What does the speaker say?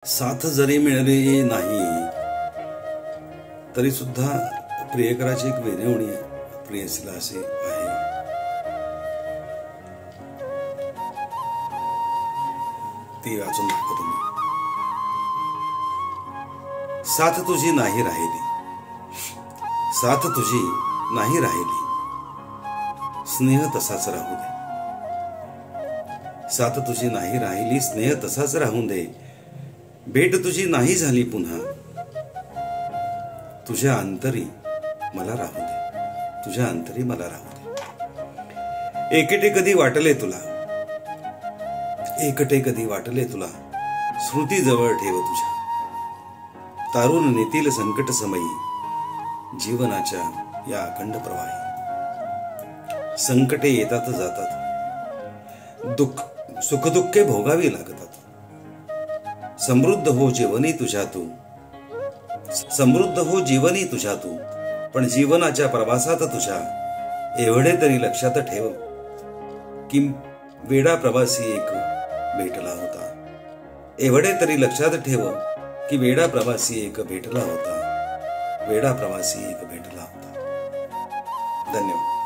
साथ जरी मिळाली नाही तरी सुद्धा प्रियकराची एक विनवणी प्रेयसीला अशी आहे, ती वाचून दाखवतो तुम्ही. साथ तुझी नाही राहिली, साथ तुझी नाही राहिली, स्नेह तसाच राहू दे. साथ तुझी नाही राहिली, स्नेह तसाच राहून दे. भेट तुझी नाही झाली पुन्हा, तुझ्या अंतरी मला राहू दे, तुझ्या अंतरी मला राहू दे. एकटे कधी वाटले तुला, एकटे कधी वाटले तुला, स्मृती जवळ ठेव तुझ्या. तारून नेतील संकट समयी, जीवनाच्या या अखंड प्रवाही. संकटे येतात जातात, दुःख सुखदुःखे भोगावी लागतात. समृद्ध हो जीवनी तुझ्या तू, समृद्ध हो जीवनी तुझ्या तू. पण जीवनाच्या प्रवासात तुझ्या एवढे तरी लक्षात ठेव की वेडा प्रवासी एक भेटला होता. एवढे तरी लक्षात ठेव की वेडा प्रवासी एक भेटला होता, वेडा प्रवासी एक भेटला होता. धन्यवाद.